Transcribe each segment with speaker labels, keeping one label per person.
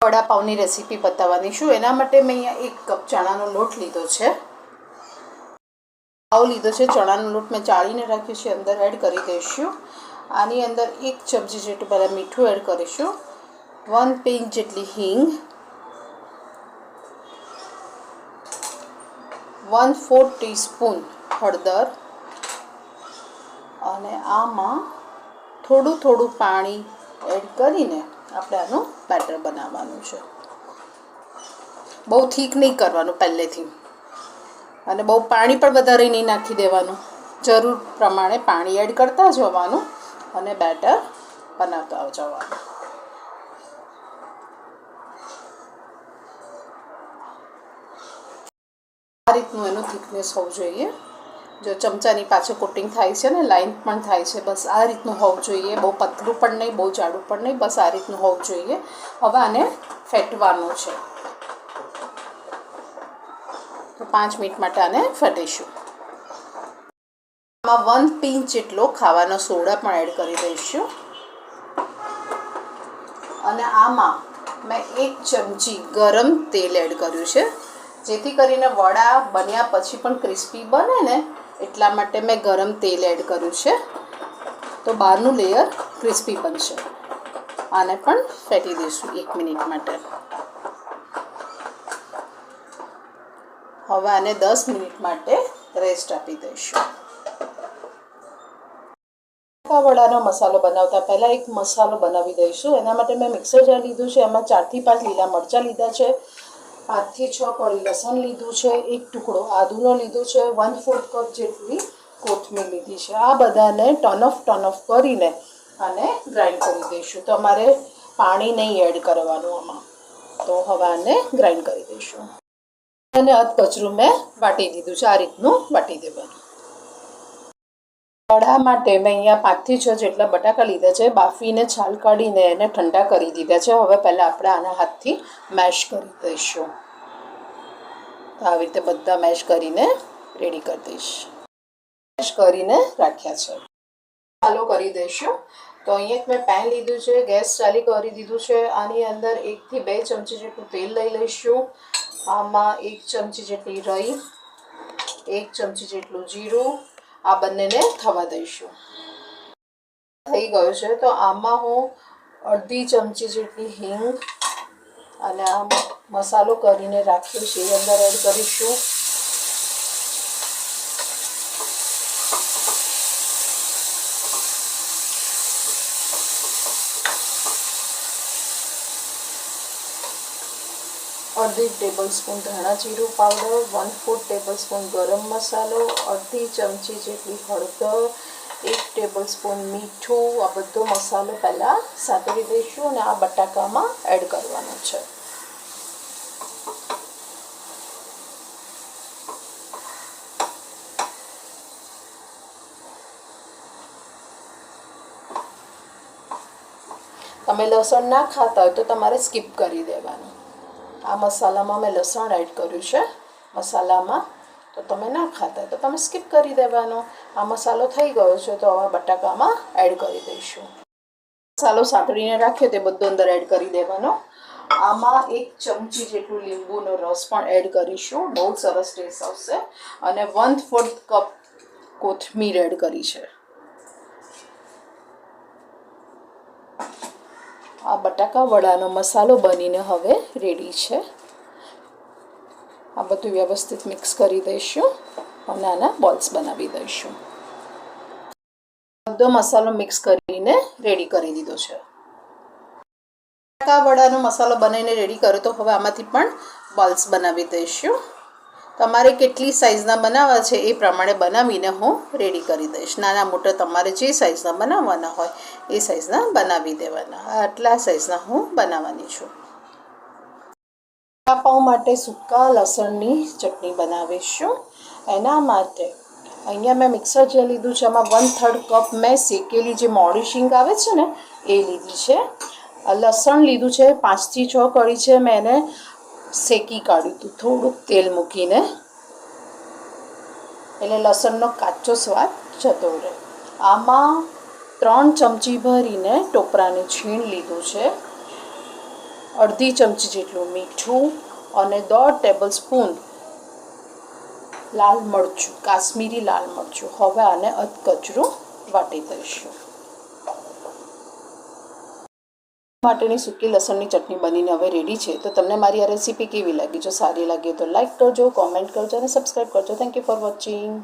Speaker 1: વડાપાઉંની recipe બતાવવાની છું। એના માટે મેં અહીંયા 1 કપ ચણાનો લોટ લીધો છે। પાઉં લીધો છે, ચણાનો લોટ મેં ચાળીને રાખ્યો છે, અંદર એડ કરી દઈશું। આની અંદર 1 ચમચી જેટલું પહેલાં મીઠું એડ કરીશું, 1 પિંચ જેટલી હિંગ, 1/4 ટીસ્પૂન હળદર, અને આમાં થોડું થોડું પાણી એડ કરીને આપણે આનું બેટર બનાવવાનું છે। બહુ થીક નહીં કરવાનું પહેલેથી, અને બહુ પાણી પણ વધારે નહીં નાખી દેવાનું, જરૂર પ્રમાણે પાણી એડ કરતા જવાનું અને બેટર બનાવતા જવાનું। આ રીતનું એનું થિકનેસ હોવું જોઈએ। જો ચમચાની પાછળ કોટિંગ થાય છે ને, લાઈન પણ થાય છે, બસ આ રીતનું હોવું જોઈએ। બહુ પતલું પણ નહીં, બહુ જાડું પણ નહીં, બસ આ રીતનું હોવું જોઈએ। હવે આને ફેટવાનું છે, તો 5 મિનિટ માટે આને ફેટીશું। આમાં 1 પિંચ જેટલો ખાવાનો સોડા પણ એડ કરી દઈશું, અને આમાં મેં 1 ચમચી ગરમ તેલ એડ કર્યું છે, જેથી કરીને વડા બન્યા પછી પણ ક્રિસ્પી બને ને, એટલા માટે મેં ગરમ તેલ એડ કર્યું છે, તો બહારનું લેયર ક્રિસ્પી બનશે। આને પણ ફેટી દઈશું 1 મિનિટ માટે। હવે આને 10 મિનિટ માટે રેસ્ટ આપી દઈશું। વડાનો મસાલો બનાવતા પહેલાં એક મસાલો બનાવી દઈશું। એના માટે મેં મિક્સર જાર લીધું છે, એમાં 4 થી 5 લીલા મરચાં લીધા છે, 5 થી 6 કળી લસણ લીધું છે, 1 ટુકડો આદુનો લીધો છે, 1/4 કપ જેટલી કોથમીર લીધી છે। આ બધાને ટર્ન ઓફ કરીને આને ગ્રાઇન્ડ કરી દઈશું। તો અમારે પાણી નહીં એડ કરવાનું આમાં, તો હવે આને ગ્રાઇન્ડ કરી દઈશું। અને અધકચરું મેં વાટી દીધું છે, આ રીતનું વાટી દેવાનું। વડા માટે મેં અહીંયા 5 થી 6 જેટલા બટાકા લીધા છે, બાફીને છાલ કાઢીને એને ઠંડા કરી દીધા છે। હવે પહેલાં આપણે આના હાથથી મેશ કરી દઈશું, તો આવી રીતે બધા મેશ કરીને રેડી કરી દઈશ। મેશ કરીને રાખ્યા છે, ચાલુ કરી દઈશું। તો અહીંયા મેં પેન લીધું છે, ગેસ ચાલુ કરી દીધું છે। આની અંદર 1 થી 2 ચમચી જેટલું તેલ લઈ લઈશું। આમાં 1 ચમચી જેટલી રાઈ, 1 ચમચી જેટલું જીરું, આ બંનેને થવા દઈશું। થઈ ગયું છે, તો આમાં હું અડધી ચમચી જેટલી હિંગ અને આ મસાલો કરીને રાખ્યો છે એ અંદર એડ કરીશું। અડધી ટેબલસ્પૂન ધાણા જીરું પાવડર, 1/4 ટેબલસ્પૂન ગરમ મસાલો, અડધી ચમચી જેટલી હળદર, 1 ટેબલસ્પૂન મીઠું, આ બધો મસાલો પહેલાં સાતળી દઈશું અને આ બટાકામાં એડ કરવાનો છે। તમે લસણ ના ખાતા હોય તો તમારે સ્કીપ કરી દેવાનું। આ મસાલામાં મેં લસણ એડ કર્યું છે મસાલામાં, તો તમે ના ખાતા હોય તો તમે સ્કીપ કરી દેવાનો। આ મસાલો થઈ ગયો છે, તો હવે બટાકામાં એડ કરી દઈશું। મસાલો સાતળીને રાખ્યો તે બધો અંદર એડ કરી દેવાનો। આમાં 1 ચમચી જેટલું લીંબુનો રસ પણ એડ કરીશું, બહુ સરસ ટેસ્ટ આવશે। અને 1/4 કપ કોથમીર એડ કરી છે। આ બટાકા વડાનો મસાલો બનીને હવે રેડી છે। આ બધું વ્યવસ્થિત મિક્સ કરી દઈશું અને આના બોલ્સ બનાવી દઈશું। બધો મસાલો મિક્સ કરીને રેડી કરી દીધો છે। બટાકા વડાનો મસાલો બનાવીને રેડી કર્યો, તો હવે આમાંથી પણ બોલ્સ બનાવી દઈશું। તમારે કેટલી સાઇઝના બનાવવા છે એ પ્રમાણે બનાવીને હું રેડી કરી દઈશ। નાના મોટા તમારે જે સાઇઝના બનાવવાના હોય એ સાઇઝના બનાવી દેવાના। આટલા સાઇઝના હું બનાવવાની છું। વડાપાઉં માટે સૂકા લસણની ચટણી બનાવીશું। એના માટે અહીંયા મેં મિક્સર જે લીધું છે, એમાં 1/3 કપ મેં શેકેલી જે મોડી શીંગ આવે છે ને એ લીધી છે। લસણ લીધું છે, 5 થી 6 કળી છે, મેં એને શેકી કાઢ્યું હતું થોડુંક તેલ મૂકીને, એટલે લસણનો કાચો સ્વાદ જતો રહે। આમાં 3 ચમચી ભરીને ટોપરાનું છીણ લીધું છે, અડધી ચમચી જેટલું મીઠું અને 1.5 ટેબલસ્પૂન લાલ મરચું, કાશ્મીરી લાલ મરચું. હવે આને અધકચરું વાટી દઈશું. માટેની સૂકી લસણની ચટણી બનીને હવે રેડી છે. તો તમને મારી આ રેસીપી કેવી લાગી? જો સારી લાગી તો લાઈક કરજો, કોમેન્ટ કરજો અને સબસ્ક્રાઈબ કરજો. Thank you for watching.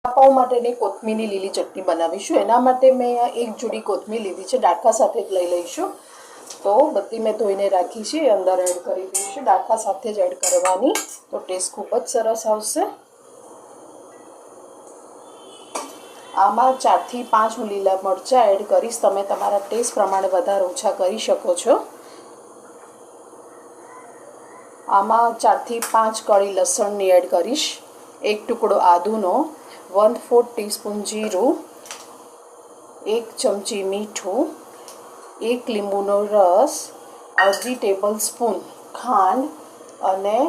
Speaker 1: પાઉં માટેની કોથમીરની લીલી ચટણી બનાવીશું. એના માટે મેં એક જોડી કોથમીર લીધી છે, ડાળખા સાથે જ લઈ લઈશું. તો બધી મેં ધોઈને રાખી છે, અંદર એડ કરી દઈશું. ડાળખા સાથે જ એડ કરવાની, તો ટેસ્ટ ખૂબ જ સરસ આવશે. આમાં 4 થી 5 હું લીલા મરચાં એડ કરીશ. તમે તમારા ટેસ્ટ પ્રમાણે વધારે ઓછા કરી શકો છો. આમાં 4 થી 5 કળી લસણની એડ કરીશ, એક ટુકડો આદુનો, 1/4 ટીસ્પૂન જીરું, 1 ચમચી મીઠું, 1 લીંબુનો રસ, અડધી ટેબલસ્પૂન ખાંડ અને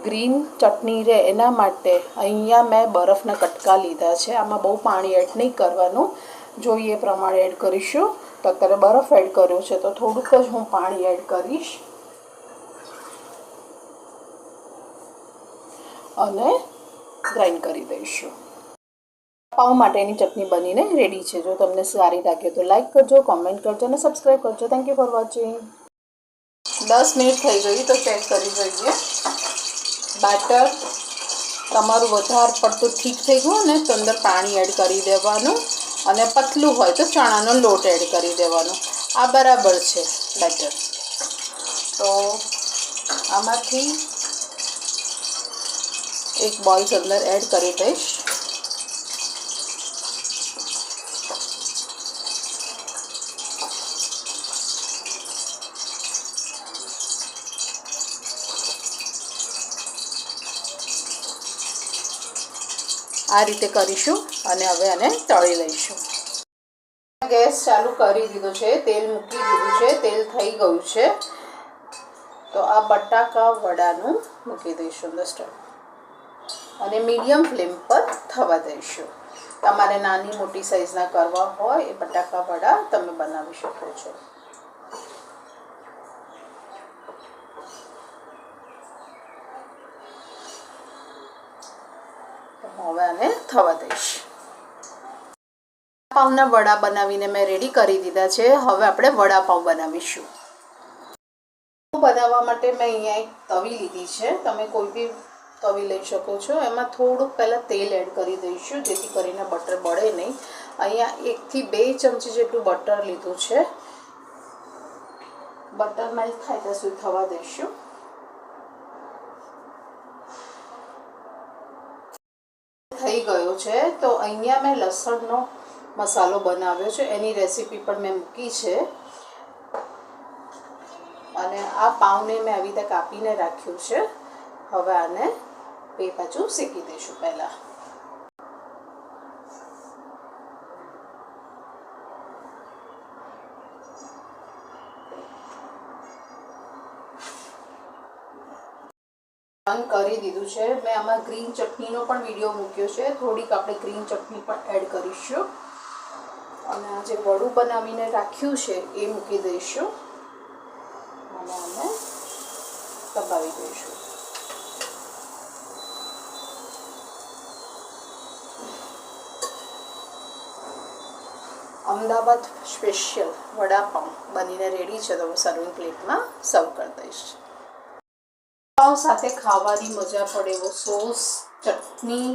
Speaker 1: ગ્રીન ચટણી રહે એના માટે અહીંયા મેં બરફના કટકા લીધા છે. આમાં બહુ પાણી એડ નહીં કરવાનું, જોઈએ એ પ્રમાણે એડ કરીશું. તો અત્યારે બરફ એડ કર્યો છે તો થોડુંક જ હું પાણી એડ કરીશ અને ગ્રાઇન્ડ કરી દઈશું. પાઉં માટેની ચટણી બનીને રેડી છે. જો તમને સારી લાગે તો લાઈક કરજો, કોમેન્ટ કરજો અને સબસ્ક્રાઈબ કરજો. Thank you for watching. 10 minute થઈ ગઈ તો ચેક કરી જોઈએ. બેટર તમારું વધારે પડતું ઠીક થઈ ગયું ને તો અંદર પાણી એડ કરી દેવાનું અને પતલું હોય તો ચણાનો લોટ એડ કરી દેવાનો. આ બરાબર છે બેટર. તો આમાંથી એક બોલ્સ અંદર એડ કરી દઈશ. આ રીતે કરીશું અને હવે આને તળી લઈશું. ગેસ ચાલુ કરી દીધો છે, તેલ મૂકી દીધું છે, તેલ થઈ ગયું છે. તો આ બટાકા વડાનું મૂકી દઈશું અંદર સ્ટવ અને મીડિયમ ફ્લેમ પર થવા દઈશું. તમારે નાની મોટી સાઈઝના કરવા હોય એ બટાકા વડા તમે બનાવી શકો છો. હવે આને થવા દઈશ. પાઉંના વડા બનાવીને મેં રેડી કરી દીધા છે. હવે આપણે વડાપાઉં બનાવીશું. બનાવવા માટે મેં અહીંયા એક તવી લીધી છે, તમે કોઈ બી તવી લઈ શકો છો. એમાં થોડુંક પહેલાં તેલ એડ કરી દઈશું જેથી કરીને બટર બળે નહીં. અહીંયા 1 થી 2 ચમચી જેટલું બટર લીધું છે. બટર મેલ્ટ થાય ત્યાં સુધી થવા દઈશું. થઈ ગયો છે. તો અહીંયા મેં લસણનો મસાલો બનાવ્યો છે, એની રેસીપી પણ મેં મૂકી છે. અને આ પાઉંને મેં આવી રીતે કાપીને રાખ્યું છે. હવે આને બે બાજુ શેકી દઈશું. પહેલાં કરી દીધું છે. મેં આમાં ગ્રીન ચટણીનો પણ વિડીયો મૂક્યો છે, થોડીક આપણે ગ્રીન ચટણી પણ એડ કરીશું અને આ જે વડું બનાવીને રાખ્યું છે એ મૂકી દઈશું અને આને દબાવી દઈશું. અમદાવાદ સ્પેશિયલ વડાપાઉં બનીને રેડી છે. તો સર્વિંગ પ્લેટમાં સર્વ કરી દઈશ. પાઉં સાથે ખાવાની મજા પડે એવો સોસ, ચટણી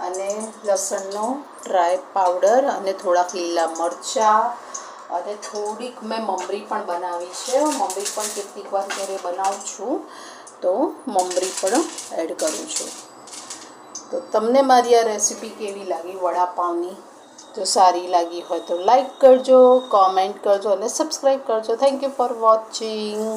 Speaker 1: અને લસણનો ડ્રાય પાવડર અને થોડાક લીલા મરચાં અને થોડીક મેં મમરી પણ બનાવી છે. મમરી પણ કેટલીક વાર ઘરે બનાવું છું તો મમરી પણ એડ કરું છું. તો તમને મારી આ રેસીપી કેવી લાગી વડાપાઉંની? જો સારી લાગી હોય તો લાઈક કરજો, કોમેન્ટ કરજો અને સબસ્ક્રાઈબ કરજો. Thank you for watching.